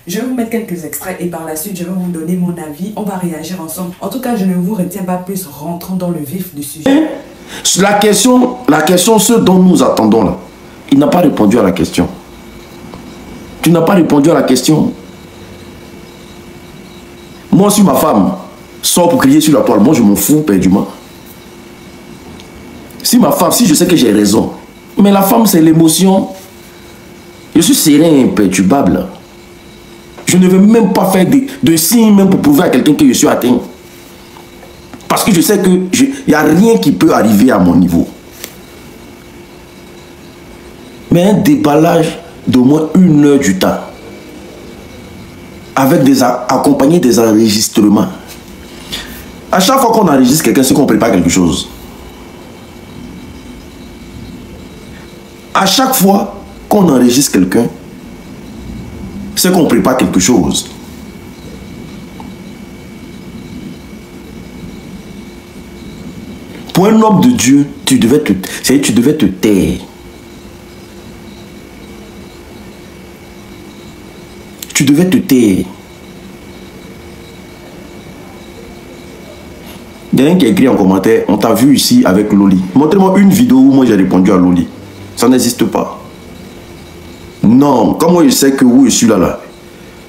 Je vais vous mettre quelques extraits et par la suite, je vais vous donner mon avis. On va réagir ensemble. En tout cas, je ne vous retiens pas plus. Rentrons dans le vif du sujet. La question, ce dont nous attendons là, il n'a pas répondu à la question. Tu n'as pas répondu à la question. Moi, si ma femme sort pour crier sur la toile, moi je m'en fous perdument. Si ma femme, si je sais que j'ai raison, mais la femme c'est l'émotion. Je suis serein, imperturbable. Je ne veux même pas faire de signes même pour prouver à quelqu'un que je suis atteint. Parce que je sais qu'il n'y a rien qui peut arriver à mon niveau. Mais un déballage d'au moins 1 heure du temps, avec accompagné des enregistrements. À chaque fois qu'on enregistre quelqu'un, c'est qu'on prépare quelque chose. À chaque fois qu'on enregistre quelqu'un, c'est qu'on prépare quelque chose. Pour un homme de Dieu, tu devais te taire. Tu devais te taire. Il y a un qui a écrit en commentaire, on t'a vu ici avec Loli. Montrez-moi une vidéo où moi j'ai répondu à Loli. Ça n'existe pas. Non, comme moi je sais que où je suis là,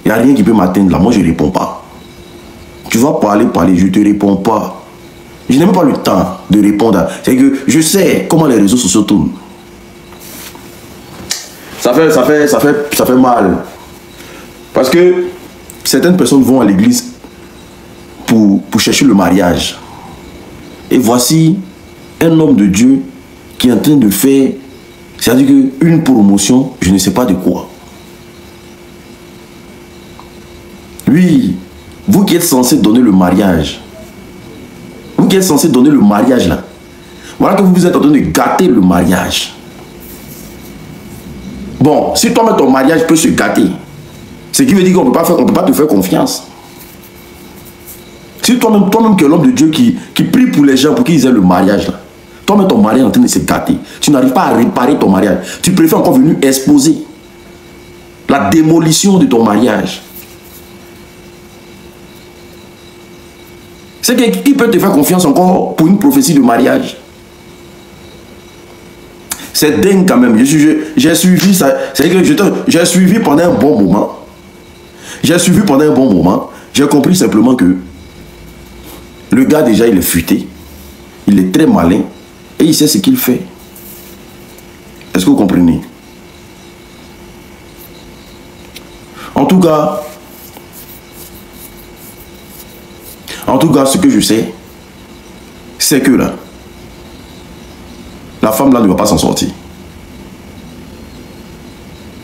il n'y a rien qui peut m'atteindre là, moi je ne réponds pas. Tu vas parler, je ne te réponds pas. Je n'ai même pas le temps de répondre. C'est que je sais comment les réseaux sociaux tournent. Ça fait mal. Parce que certaines personnes vont à l'église pour chercher le mariage. Et voici un homme de Dieu qui est en train de faire, c'est-à-dire une promotion, je ne sais pas de quoi. Oui, vous qui êtes censé donner le mariage, vous qui êtes censé donner le mariage là, voilà que vous êtes en train de gâter le mariage. Bon, si toi-même ton mariage peut se gâter, ce qui veut dire qu'on ne peut pas te faire confiance. Si toi-même que l'homme de Dieu qui prie pour les gens pour qu'ils aient le mariage là, toi-même ton mariage est en train de se gâter, tu n'arrives pas à réparer ton mariage, tu préfères encore venir exposer la démolition de ton mariage. C'est qui peut te faire confiance encore pour une prophétie de mariage? C'est dingue quand même. J'ai suivi ça. C'est que j'ai suivi pendant un bon moment. J'ai compris simplement que le gars déjà il est futé. Il est très malin. Et il sait ce qu'il fait. Est-ce que vous comprenez? En tout cas, ce que je sais, c'est que là, la femme là ne va pas s'en sortir.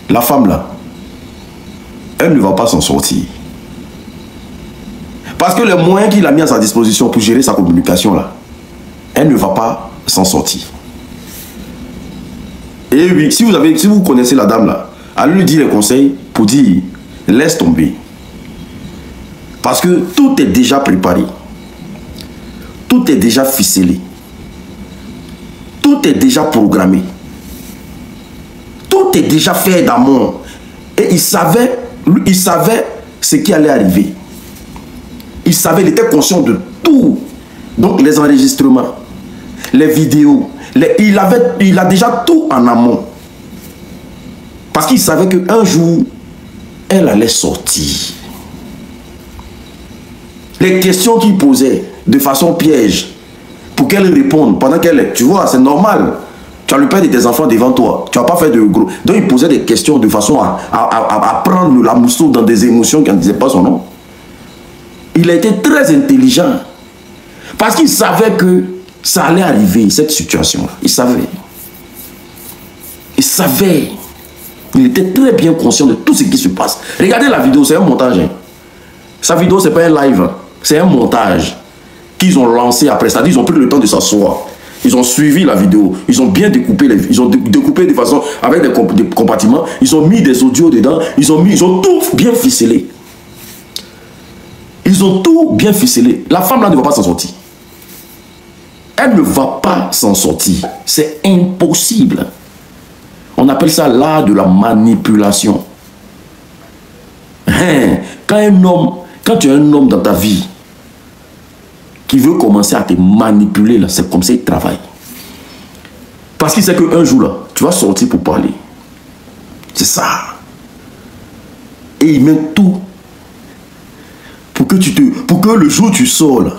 La femme là, elle ne va pas s'en sortir. Parce que les moyens qu'il a mis à sa disposition pour gérer sa communication là, elle ne va pas s'en sortir. Et oui, si vous connaissez la dame là, allez lui dire les conseils pour dire, laisse tomber. Parce que tout est déjà préparé. Tout est déjà ficelé. Tout est déjà programmé. Tout est déjà fait d'amont. Et il savait ce qui allait arriver. Il savait, il était conscient de tout. Donc les enregistrements, les vidéos, il a déjà tout en amont. Parce qu'il savait qu'un jour, elle allait sortir. Les questions qu'il posait de façon piège, pour qu'elle réponde pendant qu'elle est... Tu vois, c'est normal. Tu as le père de tes enfants devant toi. Tu n'as pas fait de gros... Donc il posait des questions de façon à prendre la mousseau dans des émotions qui ne disaient pas son nom. Il a été très intelligent. Parce qu'il savait que ça allait arriver, cette situation-là. Il savait. Il savait. Il était très bien conscient de tout ce qui se passe. Regardez la vidéo, c'est un montage. Hein. Sa vidéo, ce n'est pas un live. C'est un montage qu'ils ont lancé après. C'est-à-dire qu'ils ont pris le temps de s'asseoir. Ils ont suivi la vidéo. Ils ont bien découpé. Ils ont découpé de façon avec des compartiments. Ils ont mis des audios dedans. Ils ont tout bien ficelé. Ils ont tout bien ficelé. La femme là ne va pas s'en sortir. Elle ne va pas s'en sortir. C'est impossible. On appelle ça l'art de la manipulation. Hein? Quand tu es un homme dans ta vie qui veut commencer à te manipuler, là, c'est comme ça qu'il travaille. Parce qu'il sait qu'un jour, là, tu vas sortir pour parler. C'est ça. Et il met tout pour que le jour où tu sors, là,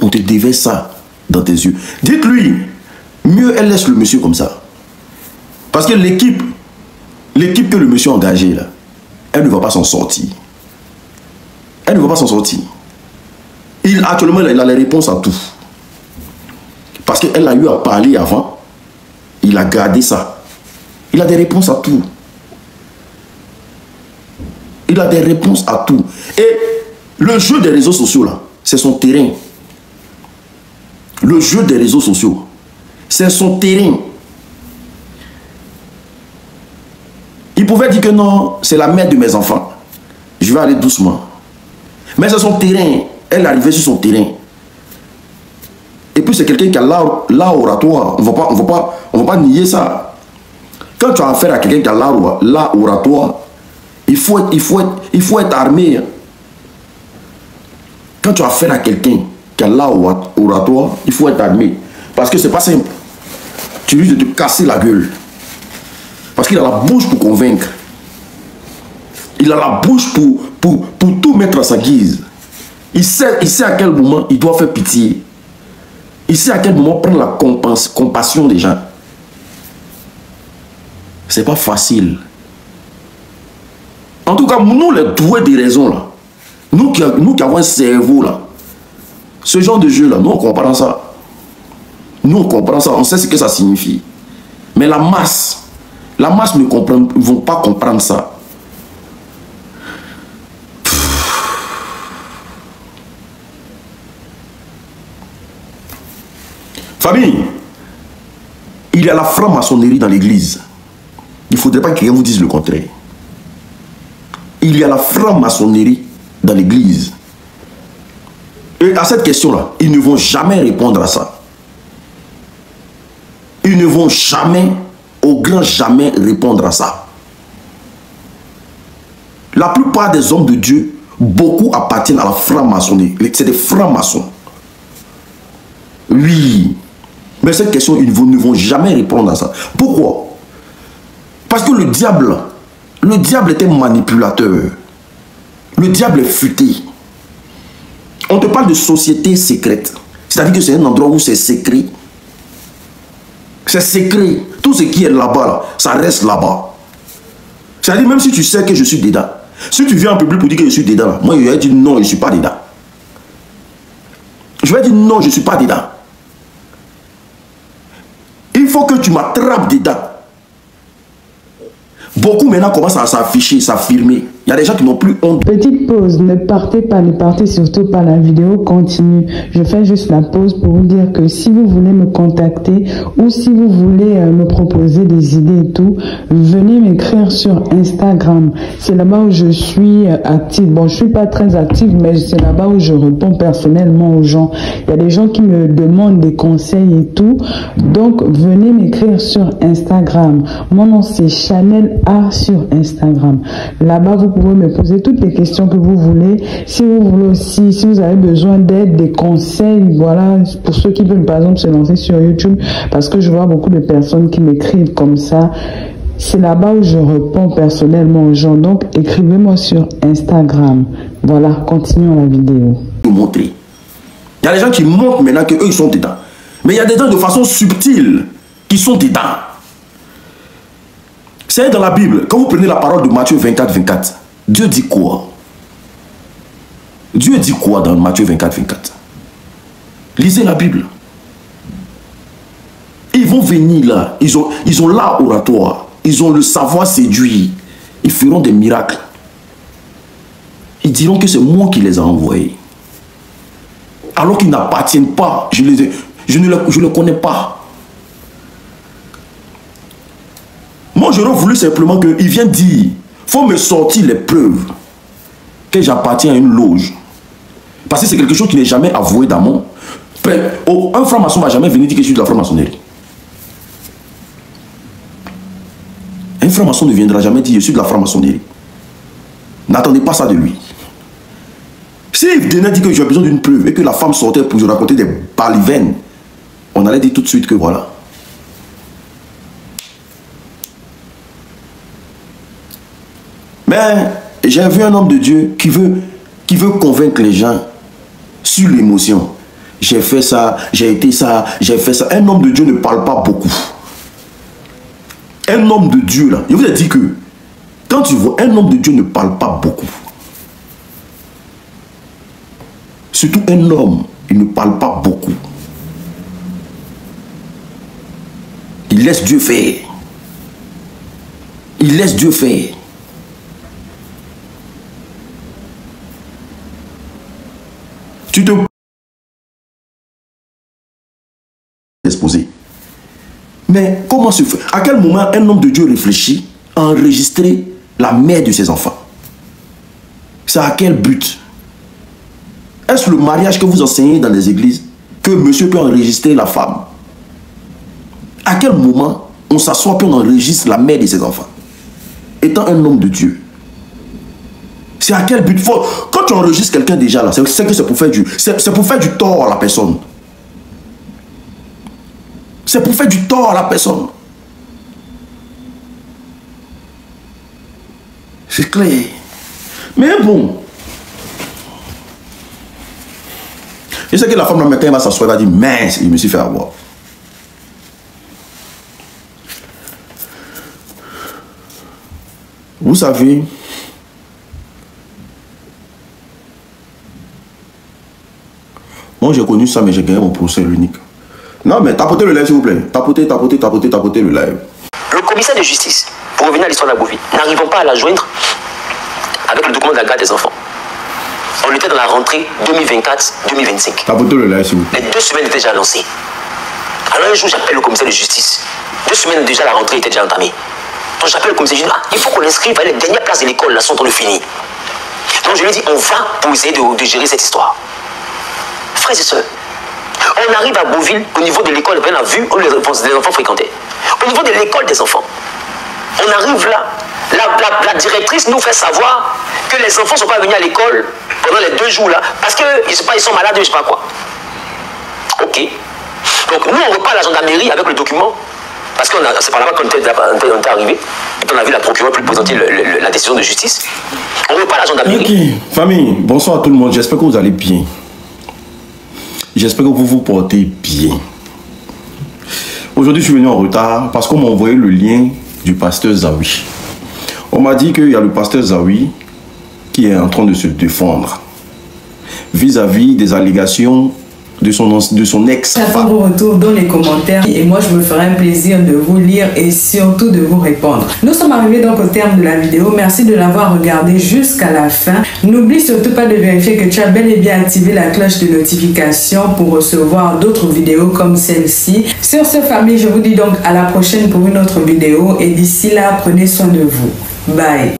on te déverse ça dans tes yeux. Dites-lui, mieux elle laisse le monsieur comme ça. Parce que l'équipe que le monsieur a engagée, là, elle ne va pas s'en sortir. Elle ne va pas s'en sortir. Actuellement, il a les réponses à tout. Parce qu'elle a eu à parler avant. Il a gardé ça. Il a des réponses à tout. Il a des réponses à tout. Et le jeu des réseaux sociaux, là, c'est son terrain. Le jeu des réseaux sociaux, c'est son terrain. Il pouvait dire que non, c'est la mère de mes enfants. Je vais aller doucement. Mais c'est son terrain. Elle est arrivée sur son terrain. Et puis c'est quelqu'un qui a l'art oratoire. On ne va pas nier ça. Quand tu as affaire à quelqu'un qui a l'art oratoire, il faut être armé. Quand tu as affaire à quelqu'un qui a l'art oratoire, il faut être armé. Parce que c'est pas simple. Tu risques de te casser la gueule. Parce qu'il a la bouche pour convaincre. Il a la bouche pour tout mettre à sa guise. Il sait à quel moment il doit faire pitié. Il sait à quel moment prendre la compassion des gens. C'est pas facile. En tout cas, nous les doués des raisons là, nous qui avons un cerveau là, ce genre de jeu là, nous on comprend ça. Nous on comprend ça, on sait ce que ça signifie. Mais la masse ne vont pas comprendre ça. Famille, il y a la franc-maçonnerie dans l'église. Il ne faudrait pas que quelqu'un vous dise le contraire. Il y a la franc-maçonnerie dans l'église. Et à cette question-là, ils ne vont jamais répondre à ça. Ils ne vont jamais, au grand jamais, répondre à ça. La plupart des hommes de Dieu, beaucoup appartiennent à la franc-maçonnerie. C'est des francs-maçons. Oui. Mais cette question, ils ne vont jamais répondre à ça. Pourquoi? Parce que le diable est un manipulateur. Le diable est futé. On te parle de société secrète. C'est-à-dire que c'est un endroit où c'est secret. C'est secret. Tout ce qui est là-bas, là, ça reste là-bas. C'est-à-dire même si tu sais que je suis dedans. Si tu viens en public pour dire que je suis dedans, là, moi je vais dire non, je ne suis pas dedans. Je vais dire non, je ne suis pas dedans. Il faut que tu m'attrapes dedans. Beaucoup maintenant commencent à s'afficher, s'affirmer. Il y a des gens qui n'ont plus honte. Petite pause, ne partez surtout pas, la vidéo continue. Je fais juste la pause pour vous dire que si vous voulez me contacter ou si vous voulez me proposer des idées et tout, venez m'écrire sur Instagram. C'est là-bas où je suis active. Bon, je suis pas très active, mais c'est là-bas où je réponds personnellement aux gens. Il y a des gens qui me demandent des conseils et tout. Donc, venez m'écrire sur Instagram. Mon nom, c'est Chanel A sur Instagram. Là-bas, vous pouvez me poser toutes les questions que vous voulez. Si vous voulez aussi, si vous avez besoin d'aide, des conseils, voilà, pour ceux qui veulent par exemple se lancer sur YouTube, parce que je vois beaucoup de personnes qui m'écrivent comme ça. C'est là-bas où je réponds personnellement aux gens. Donc, écrivez-moi sur Instagram. Voilà, continuons la vidéo. Montrer. Il y a des gens qui montrent maintenant qu'eux, ils sont dedans. Mais il y a des gens de façon subtile qui sont dedans. C'est dans la Bible. Quand vous prenez la parole de Matthieu 24, 24, Dieu dit quoi? Dieu dit quoi dans Matthieu 24, 24? Lisez la Bible. Ils vont venir là. Ils ont l'art oratoire. Ils ont le savoir séduire. Ils feront des miracles. Ils diront que c'est moi qui les ai envoyés. Alors qu'ils n'appartiennent pas. Je ne les connais pas. Moi, j'aurais voulu simplement qu'il vienne dire, il faut me sortir les preuves que j'appartiens à une loge. Parce que c'est quelque chose qui n'est jamais avoué dans mon... Un franc-maçon ne va jamais venir dire que je suis de la franc-maçonnerie. Un franc-maçon ne viendra jamais dire que je suis de la franc-maçonnerie. N'attendez pas ça de lui. Si il venait dire que j'ai besoin d'une preuve et que la femme sortait pour lui raconter des balivernes, on allait dire tout de suite que voilà. Mais j'ai vu un homme de Dieu qui veut convaincre les gens sur l'émotion. J'ai fait ça, j'ai été ça, j'ai fait ça. Un homme de Dieu ne parle pas beaucoup. Un homme de Dieu, là, je vous ai dit que quand tu vois, un homme de Dieu ne parle pas beaucoup. Surtout un homme, il ne parle pas beaucoup. Il laisse Dieu faire. Il laisse Dieu faire. Tu te exposé. Mais comment se fait? À quel moment un homme de Dieu réfléchit à enregistrer la mère de ses enfants? C'est à quel but? Est-ce le mariage que vous enseignez dans les églises que monsieur peut enregistrer la femme? À quel moment on s'assoit et on enregistre la mère de ses enfants? Étant un homme de Dieu. C'est à quel but? Quand tu enregistres quelqu'un déjà là, c'est que c'est pour faire du tort à la personne. C'est pour faire du tort à la personne. C'est clair. Mais bon. Je sais que la femme le matin va s'asseoir et va dire mince, il me suis fait avoir. Vous savez, moi j'ai connu ça, mais j'ai gagné mon procès l'unique. Non, mais tapotez le live s'il vous plaît. Tapotez le live. Le commissaire de justice, pour revenir à l'histoire de la Bovie, n'arrivons pas à la joindre avec le document de la garde des enfants. On était dans la rentrée 2024-2025. Tapotez le live s'il vous plaît. Les 2 semaines étaient déjà lancées. Alors un jour, j'appelle le commissaire de justice. 2 semaines déjà, la rentrée était déjà entamée. Donc j'appelle le commissaire, je dis, il faut qu'on inscrive les dernières places de l'école, là, sont en train de finir. Donc je lui dis, on va pour essayer de gérer cette histoire. Frères et sœurs, on arrive à Beauville, au niveau de l'école, on a vu où les enfants fréquentaient. Au niveau de l'école des enfants, on arrive là, la directrice nous fait savoir que les enfants ne sont pas venus à l'école pendant les 2 jours là, parce qu'ils sont malades, je ne sais pas quoi. Ok. Donc nous, on repart à la gendarmerie avec le document, parce que c'est par là-bas qu'on était arrivé, et qu'on a vu la procureure présenter la décision de justice. On repart à la gendarmerie. Ok, famille, bonsoir à tout le monde, j'espère que vous allez bien. J'espère que vous vous portez bien. Aujourd'hui, je suis venu en retard parce qu'on m'a envoyé le lien du pasteur Zawi. On m'a dit qu'il y a le pasteur Zawi qui est en train de se défendre vis-à-vis des allégations de son ex-femme. J'attends vos retours dans les commentaires et moi je me ferai un plaisir de vous lire et surtout de vous répondre. Nous sommes arrivés donc au terme de la vidéo. Merci de l'avoir regardé jusqu'à la fin. N'oublie surtout pas de vérifier que tu as bel et bien activé la cloche de notification pour recevoir d'autres vidéos comme celle-ci. Sur ce, famille, je vous dis donc à la prochaine pour une autre vidéo et d'ici là, prenez soin de vous. Bye.